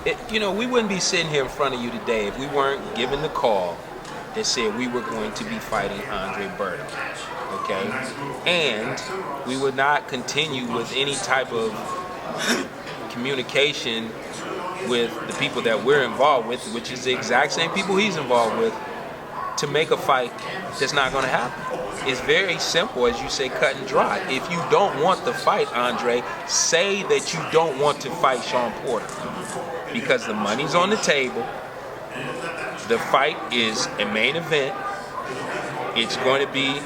we wouldn't be sitting here in front of you today if we weren't given the call that said we were going to be fighting Andre Berto. Okay? And we would not continue with any type of communication with the people that we're involved with, which is the exact same people he's involved with, to make a fight that's not going to happen. It's very simple, as you say, cut and dry. If you don't want the fight, Andre, say that you don't want to fight Shawn Porter, because the money's on the table. The fight is a main event. It's going to be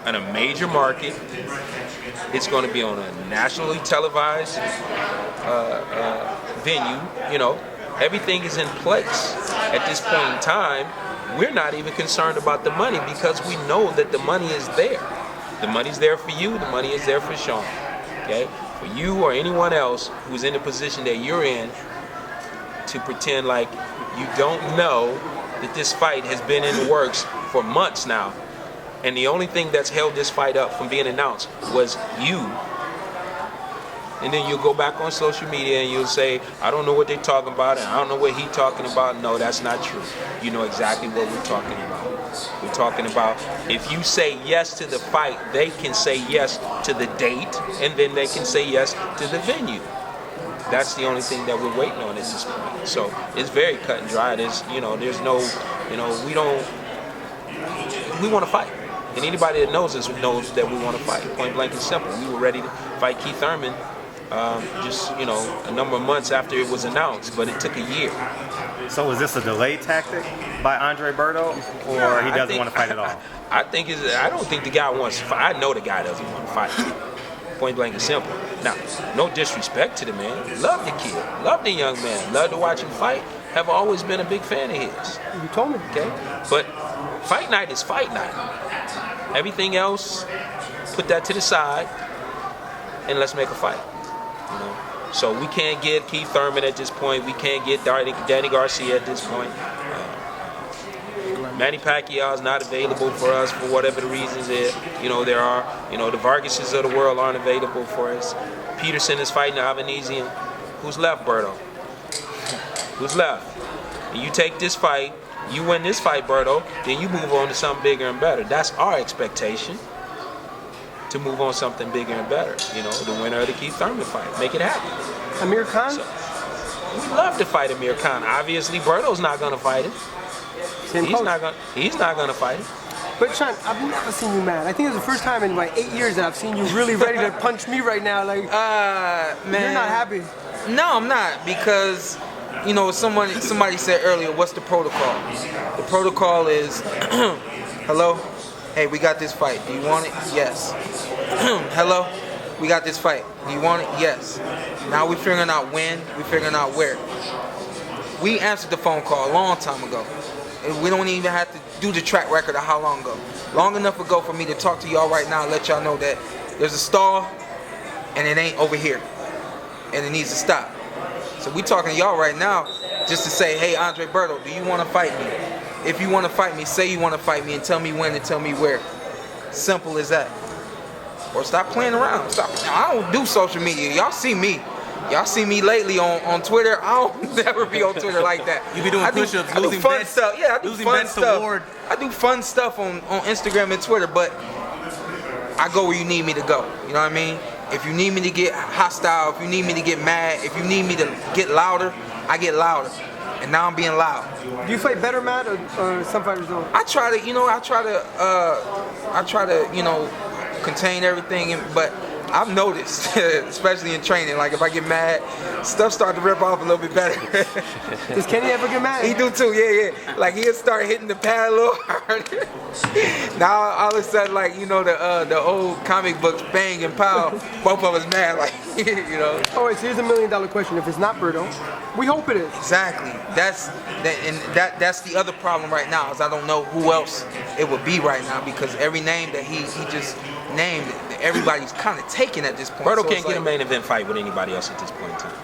in a major market. It's going to be on a nationally televised venue. Everything is in place at this point in time. We're not even concerned about the money because we know that the money is there. The money's there for you. The money is there for Shawn. Okay? For you or anyone else who's in the position that you're in to pretend like you don't know that this fight has been in the works for months now, and the only thing that's held this fight up from being announced was you. And then you'll go back on social media and you'll say, I don't know what they're talking about, and I don't know what he's talking about. No, that's not true. You know exactly what we're talking about. We're talking about if you say yes to the fight, they can say yes to the date, and then they can say yes to the venue. That's the only thing that we're waiting on at this point. So it's very cut and dry. There's no, we want to fight. And anybody that knows us knows that we want to fight. Point blank and simple. We were ready to fight Keith Thurman just a number of months after it was announced, but it took a year. So is this a delay tactic by Andre Berto, or he doesn't want to fight at all? I don't think the guy wants to fight. I know the guy doesn't want to fight. Point blank and simple. Now, no disrespect to the man. Love the kid. Love the young man. Love to watch him fight. Have always been a big fan of his. You told me. Okay? But fight night is fight night. Everything else, put that to the side and let's make a fight. So we can't get Keith Thurman at this point. We can't get Danny Garcia at this point. Manny Pacquiao is not available for us for whatever the reasons is. There are, the Vargases of the world aren't available for us. Peterson is fighting Avanesian. Who's left, Berto? Who's left? And you take this fight, you win this fight, Berto, then you move on to something bigger and better. That's our expectation, to move on something bigger and better. The winner of the Keith Thurman fight. Make it happen. Amir Khan? So, we'd love to fight Amir Khan. Obviously, Berto's not going to fight him. He's not going to fight him. But Shawn, I've never seen you mad. I think it's the first time in like 8 years that I've seen you really ready to punch me right now. Like, man, you're not happy. No, I'm not, because somebody said earlier, what's the protocol? The protocol is, hello, hey, we got this fight. Do you want it? Yes. Hello, we got this fight. Do you want it? Yes. Now we're figuring out when. We're figuring out where. We answered the phone call a long time ago. We don't even have to do the track record of how long ago. Long enough ago for me to talk to y'all right now and let y'all know that there's a stall and it ain't over here. And it needs to stop. So we talking to y'all right now just to say, hey, Andre Berto, do you want to fight me? If you want to fight me, say you want to fight me and tell me when and tell me where. Simple as that. Or stop playing around. Stop. I don't do social media. Y'all see me. Y'all see me lately on Twitter. I don't never be on Twitter like that. You be doing push-ups, losing fun bets. stuff. Yeah, I do losing fun bets stuff. Award. I do fun stuff on Instagram and Twitter, but I go where you need me to go. You know what I mean? If you need me to get hostile, if you need me to get mad, if you need me to get louder, I get louder. And now I'm being loud. Do you fight better mad or some fighters don't? I try to contain everything, but I've noticed, especially in training, like if I get mad, stuff start to rip off a little bit better. Does Kenny ever get mad? He do too, yeah. Like he'll start hitting the pad a little harder. Now all of a sudden, like the old comic books, bang and pow, both of us mad, like All right, so here's $1 million question. If it's not Berto, we hope it is. Exactly. That's the other problem right now, is I don't know who else it would be right now, because every name that he just named, everybody's kind of taken at this point. Berto can't get a main event fight with anybody else at this point in time.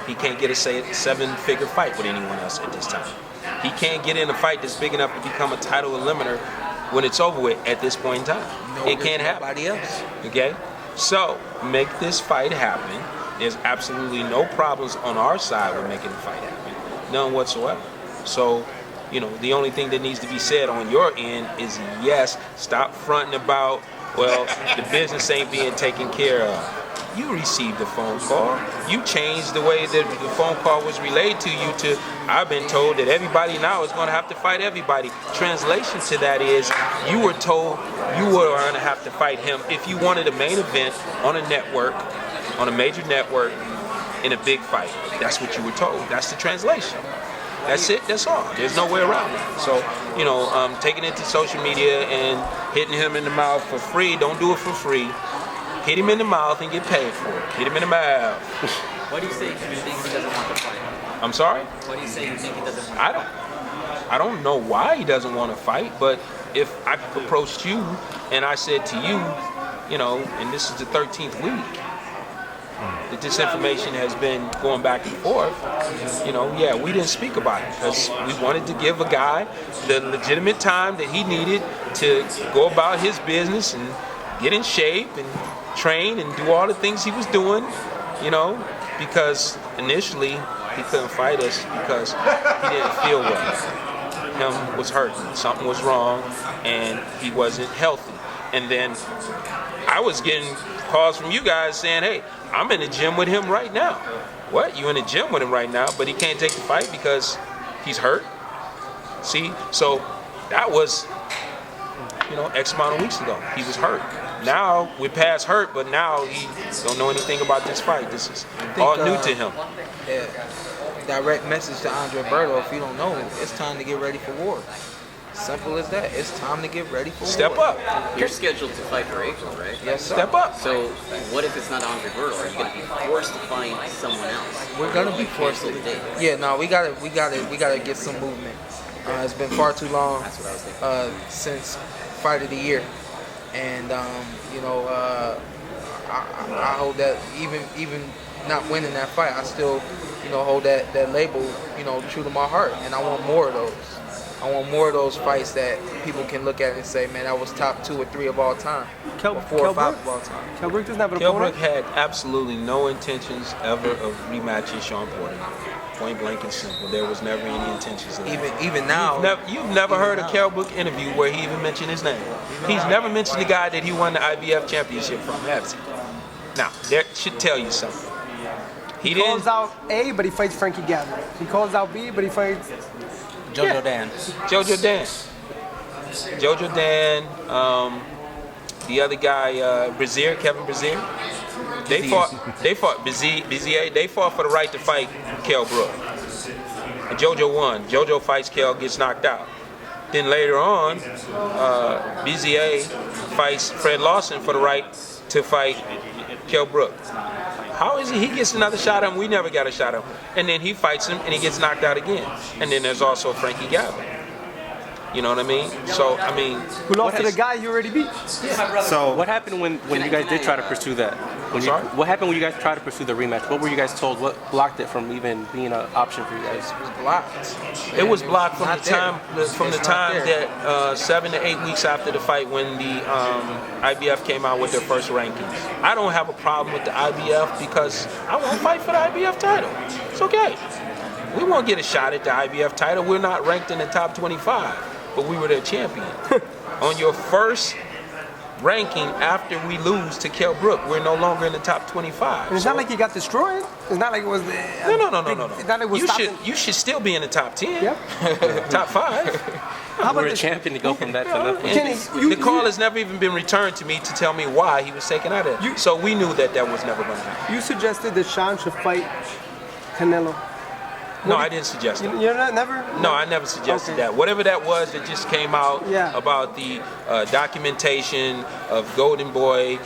He can't get a seven-figure fight with anyone else at this time. He can't get in a fight that's big enough to become a title eliminer when it's over with at this point in time. It can't happen. Nobody else. Okay? So, make this fight happen. There's absolutely no problems on our side with making the fight happen. None whatsoever. So, the only thing that needs to be said on your end is yes, stop fronting about, well, the business ain't being taken care of. You received a phone call. You changed the way that the phone call was relayed to you to, I've been told that everybody now is going to have to fight everybody. Translation to that is, you were told you were going to have to fight him if you wanted a main event on a network, on a major network, in a big fight. That's what you were told. That's the translation. That's it. That's all. There's no way around it. So, taking it to social media and hitting him in the mouth for free, don't do it for free. Hit him in the mouth and get paid for it. Hit him in the mouth. What do you say you think he doesn't want to fight? I'm sorry? What do you say you think he doesn't want to fight? I don't know why he doesn't want to fight, but if I approached you and I said to you, and this is the 13th week, that this information has been going back and forth, we didn't speak about it because we wanted to give a guy the legitimate time that he needed to go about his business and get in shape and train and do all the things he was doing, because initially he couldn't fight us because he didn't feel well. Him was hurting, something was wrong, and he wasn't healthy. And then I was getting calls from you guys saying, hey, I'm in the gym with him right now. What? You in the gym with him right now, but he can't take the fight because he's hurt? See? So that was, X amount of weeks ago. He was hurt. Now we're past hurt, but now he don't know anything about this fight. This is all new to him. Yeah. Direct message to Andre Berto, if you don't know, it's time to get ready for war. Simple as that. It's time to get ready for Step war. up. You're scheduled to fight for April, right? Yes, sir. Step up. So what if it's not Andre Berto? Are you going to be forced to find someone else? We're gonna be forced to. Cancel the date. Yeah, no, we gotta get some movement. It's been far too long That's what I was thinking. since fight of the year, and I hold that even not winning that fight, I still hold that label true to my heart, and I want more of those. I want more of those fights that people can look at and say, man, that was top 2 or 3 of all time, or 4 or 5 of all time. Kell Brook doesn't have an Kell opponent. Brook had absolutely no intentions ever of rematching Shawn Porter. Point blank and simple. There was never any intentions of that. Even now, You've never even heard a now. Kell Brook interview where he even mentioned his name. He's never mentioned the guy that he won the IBF championship from, has he? Now, that should tell you something. He calls out A, but he fights Frankie Gavin. He calls out B, but he fights Jojo Dan. Jojo Dan. Jojo Dan, the other guy, Brazier, Kevin Brazier. They fought Brazier. They fought for the right to fight Kell Brook. And Jojo won. Jojo fights Kell, gets knocked out. Then later on, Brazier fights Fred Lawson for the right to fight Kell Brook. How is he gets another shot at him? We never got a shot at him. And then he fights him and he gets knocked out again. And then there's also Frankie Gavin. You know what I mean? So, I mean... who lost to the guy you already beat. So What happened when you guys did try to pursue that? What happened when you guys tried to pursue the rematch? What were you guys told? What blocked it from even being an option for you guys? blocked. It was blocked from Not the there. time It's not there. that 7 to 8 weeks after the fight when the IBF came out with their first rankings. I don't have a problem with the IBF because I won't fight for the IBF title. It's okay. We won't get a shot at the IBF title. We're not ranked in the top 25, but we were their champion. On your first ranking after we lose to Kell Brook, we're no longer in the top 25. And it's not like he got destroyed. It's not like it was. No. It's not like it was You should still be in the top 10. Yep. Top 5. How We're about a this? champion to go from that to nothing. Kenny, The call has never even been returned to me to tell me why he was taken out of it. So we knew that was never going to happen. You suggested that Shawn should fight Canelo. No, I didn't suggest that. You're not never. No, I never suggested Okay. that. Whatever that was that just came out Yeah. about the documentation of Golden Boy,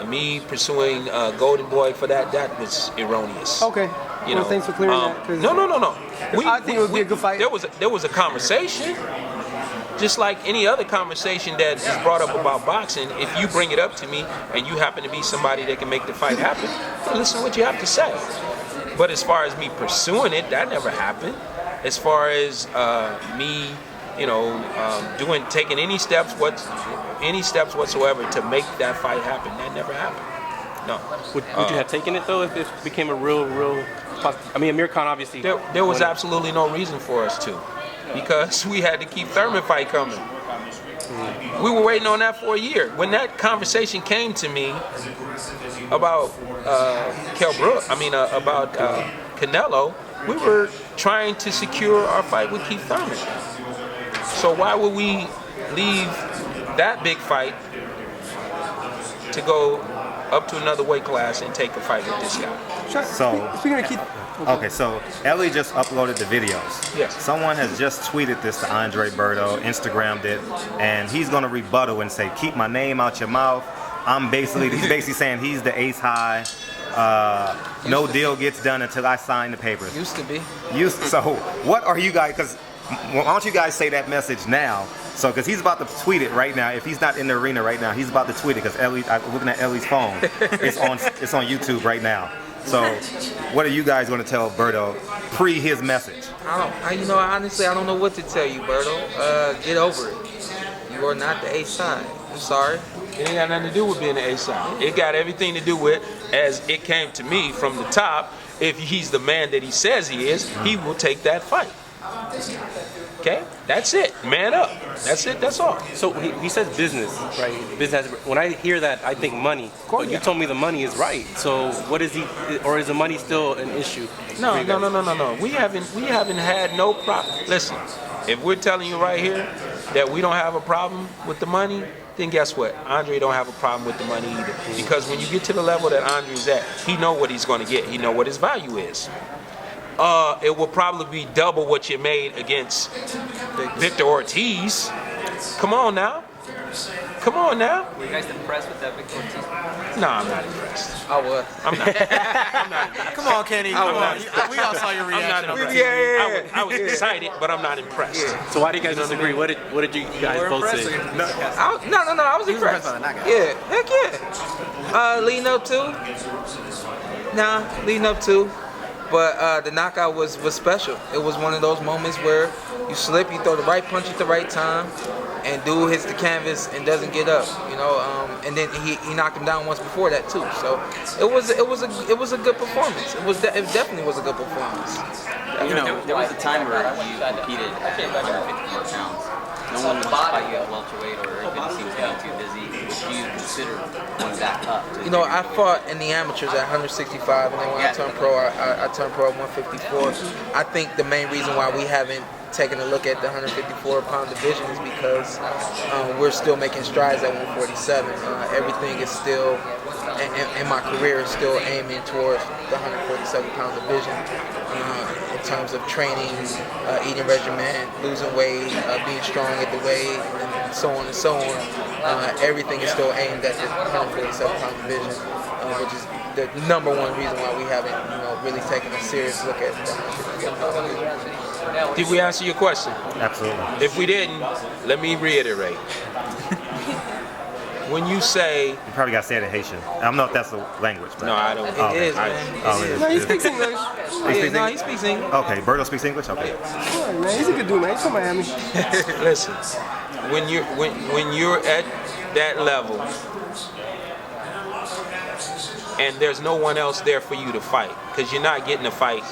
me pursuing Golden Boy for that was erroneous. Okay. You Well, know, thanks for clearing that. 'cause No. I think it would be a good fight. There was a conversation, just like any other conversation that is brought up about boxing. If you bring it up to me and you happen to be somebody that can make the fight happen, I'll listen to what you have to say. But as far as me pursuing it, that never happened. As far as me, taking any steps whatsoever to make that fight happen, that never happened. No. Would you have taken it though if it became a real? I mean, Amir Khan obviously. There was absolutely no reason for us to, because we had the Keith Thurman fight coming. We were waiting on that for a year. When that conversation came to me about about Canelo, we were trying to secure our fight with Keith Thurman. So why would we leave that big fight to go up to another weight class and take a fight with this guy? So, Speaking of Keith, okay, so Ellie just uploaded the videos. Yes. Someone has just tweeted this to Andre Berto, Instagrammed it, and he's gonna rebuttal and say, "Keep my name out your mouth." He's basically saying he's the ace high. No deal gets done until I sign the papers. Used to be. So what are you guys? Because why don't you guys say that message now? So because he's about to tweet it right now. If he's not in the arena right now, he's about to tweet it because I'm looking at Ellie's phone. It's on YouTube right now. So what are you guys going to tell Berto pre his message? Honestly, I don't know what to tell you, Berto. Get over it. You are not the ace side. I'm sorry. It ain't got nothing to do with being the A side. It got everything to do with, as it came to me from the top, if he's the man that he says he is, he will take that fight. Okay? That's it. Man up. That's it. That's all. So he says business, right? Business. When I hear that, I think money. But you told me the money is right. So what is he, or is the money still an issue? No. We haven't had no problem. Listen, if we're telling you right here that we don't have a problem with the money, then guess what? Andre don't have a problem with the money either. Because when you get to the level that Andre's at, he know what he's going to get. He know what his value is. It will probably be double what you made against Victor Ortiz. Come on now. Were you guys impressed with that Victor Ortiz? No, I'm not impressed. I was. I'm not. Come on, Kenny. Come on. We all saw your I'm not reaction. impressed. I was excited, but I'm not impressed. So why do you guys disagree? What did you guys both say? No, I was impressed. by the knockout. Yeah, heck yeah. Leading up to. But the knockout was special. It was one of those moments where you slip, you throw the right punch at the right time, and dude hits the canvas and doesn't get up. And then he knocked him down once before that too. So it was a good performance. It definitely was a good performance. There was a time where you competed at 154 pounds. No one wants to fight you at welterweight, or it didn't seem getting too busy. Would you consider going back up? I fought in the amateurs at 165, and then when I turned pro, I turned pro at 154. I think the main reason why we haven't taken a look at the 154-pound division is because we're still making strides at 147. Everything is still, and my career is still aiming towards the 147-pound division. In terms of training, eating regimen, losing weight, being strong at the weight, and so on and so on. Everything is still aimed at the 147-pound division, which is the number one reason why we haven't, really taken a serious look at the 154-pound division. Did we answer your question? Absolutely. If we didn't, let me reiterate. When you say... You probably got to say it in Haitian. I don't know if that's the language. But No, I don't. It is, man. it is. no, he speaks English. He speaks English. Okay, Berto speaks English? Okay. Yeah, man, he's a good dude, man. He's from Miami. Listen, when you're at that level and there's no one else there for you to fight, because you're not getting a fight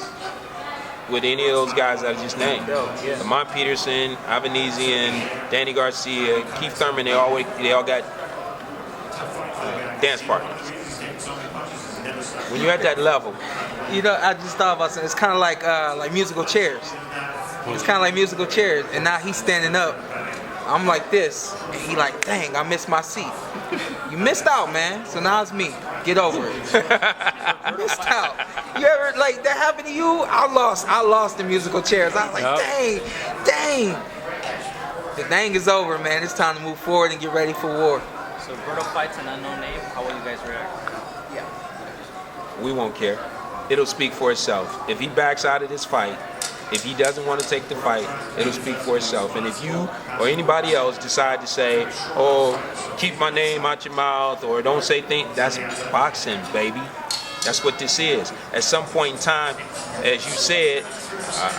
with any of those guys I just named. Lamont Peterson, Avanesian, Danny Garcia, Keith Thurman, they all got dance partners. When you're at that level, I just thought about something. It's kind of like musical chairs. It's kind of like musical chairs, and now he's standing up. I'm like this, and he like, dang, I missed my seat. You missed out, man. So now it's me. Get over it. You missed out. You ever that happened to you? I lost the musical chairs. I was like, dang. The dang is over, man. It's time to move forward and get ready for war. So Berto fights an unknown name. How will you guys react? we won't care. It'll speak for itself. If he backs out of this fight, if he doesn't want to take the fight, it'll speak for itself. And if you or anybody else decide to say, oh, keep my name out your mouth, or don't say things, that's boxing, baby. That's what this is. At some point in time, as you said,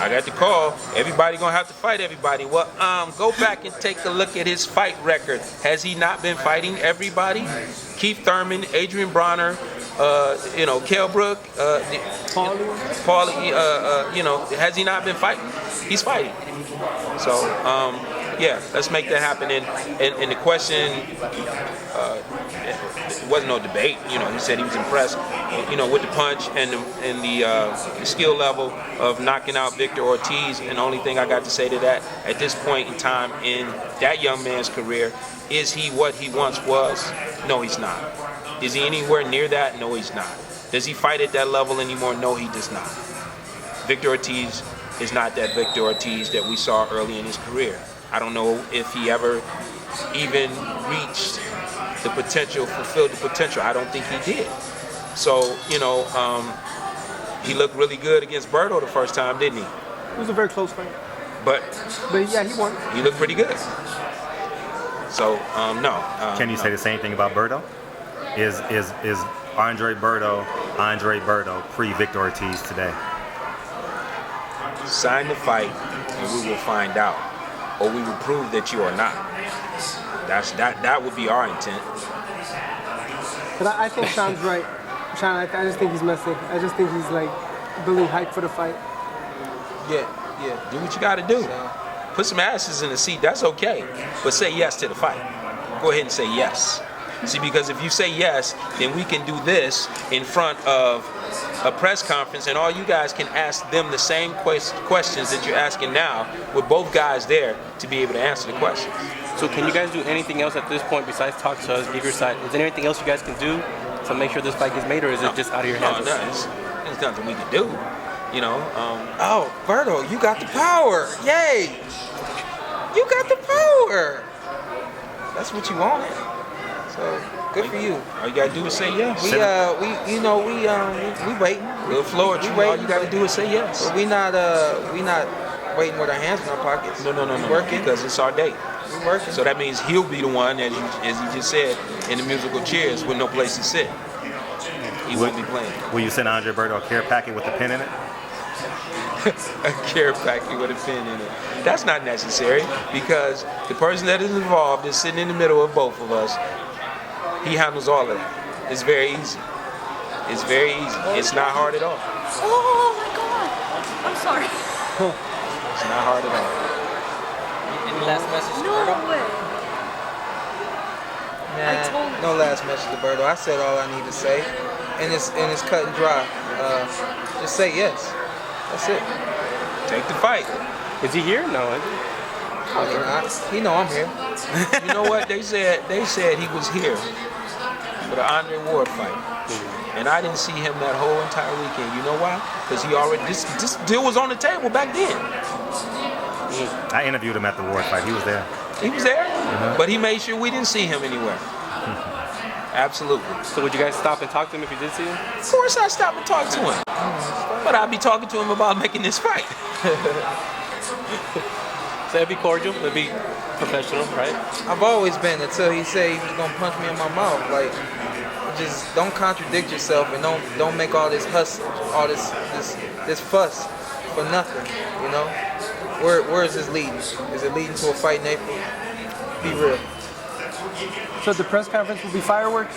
I got the call, everybody gonna have to fight everybody. Well, go back and take a look at his fight record. Has he not been fighting everybody? Keith Thurman, Adrian Bronner, Kell Brook, Paulie, has he not been fighting? He's fighting. So, yeah, let's make that happen. And the question, it wasn't no debate. He said he was impressed, with the punch and the skill level of knocking out Victor Ortiz. And the only thing I got to say to that at this point in time in that young man's career, is he what he once was? No, he's not. Is he anywhere near that? No, he's not. Does he fight at that level anymore? No, he does not. Victor Ortiz is not that Victor Ortiz that we saw early in his career. I don't know if he ever even reached the potential, fulfilled the potential. I don't think he did. So, he looked really good against BERTO the first time, didn't he? It was a very close fight. But yeah, he won. He looked pretty good. So, no. Can you say the same thing about BERTO? Is Andre BERTO pre-Victor Ortiz today? Sign the fight, and we will find out, or we will prove that you are not. That would be our intent. But I think Shawn's right. Shawn, I just think he's messing. I just think he's like building hype for the fight. Yeah. Do what you got to do. Put some asses in the seat. That's okay. But say yes to the fight. Go ahead and say yes. See, because if you say yes, then we can do this in front of a press conference, and all you guys can ask them the same questions that you're asking now, with both guys there to be able to answer the questions. So can you guys do anything else at this point besides talk to us, give your side? Is there anything else you guys can do to make sure this fight gets made, or is it just out of your hands? No, there's nothing we can do. Oh, BERTO, you got the power! Yay! You got the power! That's what you wanted. So good for you. All you gotta do is say yes. We waiting. We'll floor you. All you gotta do is say yes. But we not waiting with our hands in our pockets. No. Working Because it's our date. We working. So that means he'll be the one, as he just said, in the musical chairs with no place to sit. He won't be playing. Will you send Andre BERTO a care packet with a pin in it? A care packet with a pin in it. That's not necessary, because the person that is involved is sitting in the middle of both of us. He handles all of that. It's very easy. It's very easy. It's not hard at all. Oh my God! I'm sorry. It's not hard at all. Any last message to No BERTO? way. No last message to BERTO. I said all I need to say, and it's cut and dry. Just say yes. That's it. Take the fight. Is he here? No. Probably not. He know I'm here. You know what? They said he was here for the Andre Ward fight. And I didn't see him that whole entire weekend. You know why? Because he already this deal was on the table back then. I interviewed him at the Ward fight. He was there. He was there, but he made sure we didn't see him anywhere. Absolutely. So would you guys stop and talk to him if you did see him? Of course I stopped and talked to him. But I'd be talking to him about making this fight. So it'd be cordial, it'd be professional, right? I've always been, until he said he was gonna punch me in my mouth. Like, just don't contradict yourself, and don't make all this hustle, all this fuss for nothing. Where is this leading? Is it leading to a fight in April? Be real. So the press conference will be fireworks?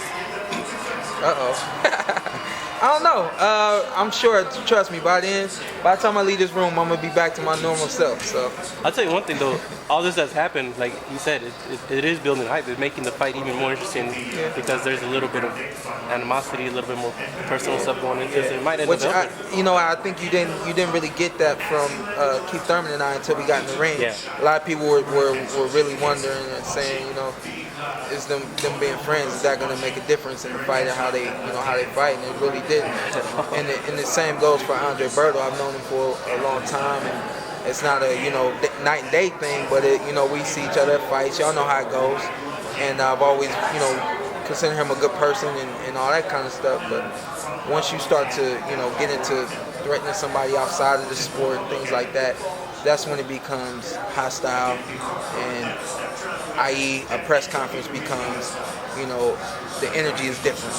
I don't know. I'm sure, trust me, by the time I leave this room, I'm going to be back to my normal self. So I'll tell you one thing though, all this has happened, like you said, it is building hype. It's making the fight even more interesting because there's a little bit of animosity, a little bit more personal stuff going into it. It might end up helping. I think you didn't really get that from Keith Thurman and I until we got in the ring. Yeah. A lot of people were really wondering and saying, is them being friends, is that going to make a difference in the fight and how they fight? And it really didn't. And the same goes for Andre BERTO. I've known him for a long time, and it's not a night and day thing, but we see each other at fights. Y'all know how it goes, and I've always considered him a good person and all that kind of stuff. But once you start to get into threatening somebody outside of the sport and things like that, that's when it becomes hostile, and i.e. a press conference becomes, the energy is different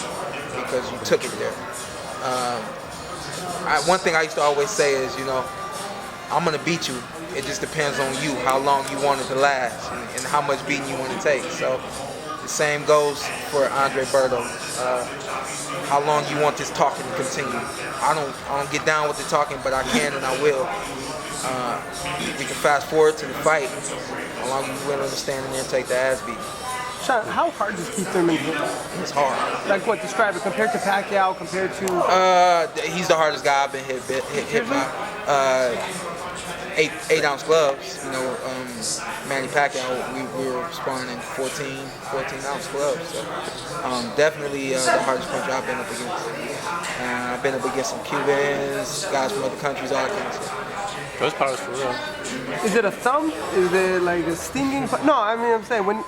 because you took it there. One thing I used to always say is, I'm going to beat you. It just depends on you, how long you want it to last and how much beating you want to take. So The same goes for Andre Berto. How long you want this talking to continue? I don't get down with the talking, but I can and I will. We can fast forward to the fight. How long you willing to stand in there and take the ass beat? Shawn, how hard does Keith Thurman hit? It's hard. Like what? Describe it. Compared to Pacquiao, compared to... He's the hardest guy I've been hit by. 8-ounce gloves. You know, Manny Pacquiao, we were sparring in 14-ounce gloves. So definitely the hardest puncher I've been up against. I've been up against some Cubans, guys from other countries, all that kind of stuff. Those powers for real. Is it a thumb? Is it like a stinging? No, I mean, I'm saying when...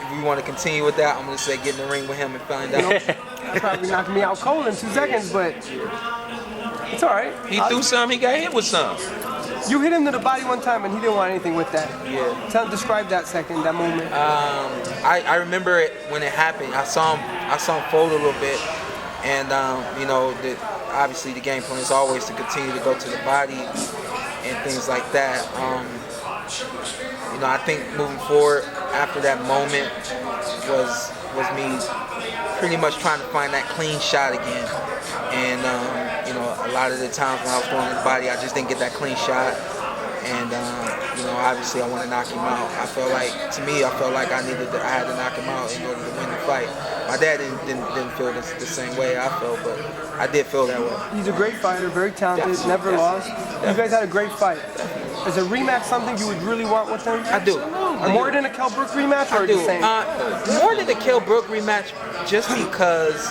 If we want to continue with that, I'm going to say get in the ring with him and find out. Probably knocking me out cold in 2 seconds, but it's all right. He threw some, he got hit with some. You hit him to the body one time, and he didn't want anything with that. Yeah. Describe that second, that moment. I remember it when it happened. I saw him fold a little bit, and you know, obviously the game plan is always to continue to go to the body and things like that. You know, I think moving forward after that moment was me pretty much trying to find that clean shot again. And you know, a lot of the times when I was going to the body, I just didn't get that clean shot. And you know, obviously I want to knock him out. I felt like I had to knock him out in order to win the fight. My dad didn't feel the same way I felt, but I did feel that way. He's a great fighter, very talented, never lost. You guys had a great fight. Is a rematch something you would really want with him? I do. More than a Kell Brook rematch, or I do. the same? More than the Kell Brook rematch, just because,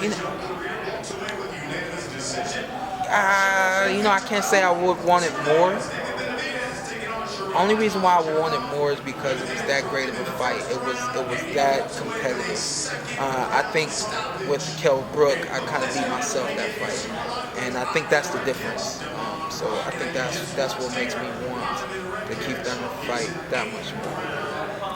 you know, I can't say I would want it more. Only reason why I would want it more is because it was that great of a fight. It was that competitive. I think with Kell Brook, I kind of beat myself that fight, and I think that's the difference. So I think that's what makes me want to keep them fight that much more.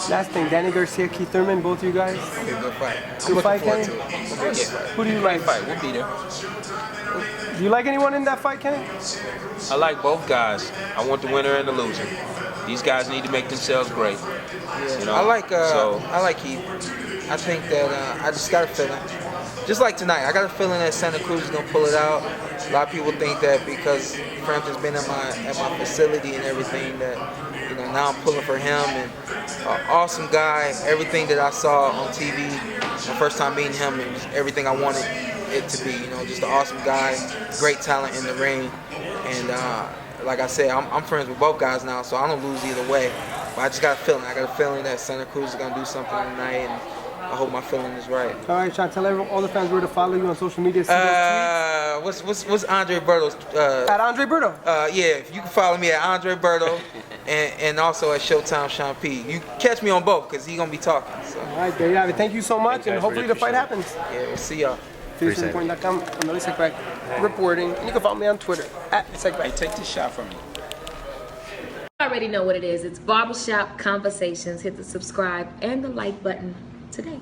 Last thing, Danny Garcia, Keith Thurman, both of you guys. It'll be a good fight. Good fight, forward Kenny? to it. It'll be a good fight. Who do you like? Fight, we'll be there. Do you like anyone in that fight, Kenny? I like both guys. I want the winner and the loser. These guys need to make themselves great. Yeah. You know? I like Keith. I think that I just got a feeling. Just like tonight, I got a feeling that Santa Cruz is gonna pull it out. A lot of people think that because Frampton's been at my facility and everything, that, you know, now I'm pulling for him. And awesome guy. Everything that I saw on TV, my first time meeting him, it was everything I wanted it to be. You know, just an awesome guy, great talent in the ring, and like I said, I'm friends with both guys now, so I don't lose either way. But I just got a feeling. I got a feeling that Santa Cruz is gonna do something tonight, and I hope my feeling is right. All right, Shawn, tell all the fans where to follow you on social media. See those tweets. What's Andre Berto's? At Andre Berto. Yeah, you can follow me at Andre Berto, and also at Showtime Shawn P. You catch me on both because he's gonna be talking. So. All right, there you have it. Thank you so much, and hopefully the fight happens. Yeah, we'll see y'all. FaceReport.com. I'm Ellie Sekbak reporting, and you can follow me on Twitter at Sekbak. Hey, take this shot from me. You already know what it is. It's Barbershop Conversations. Hit the subscribe and the like button today.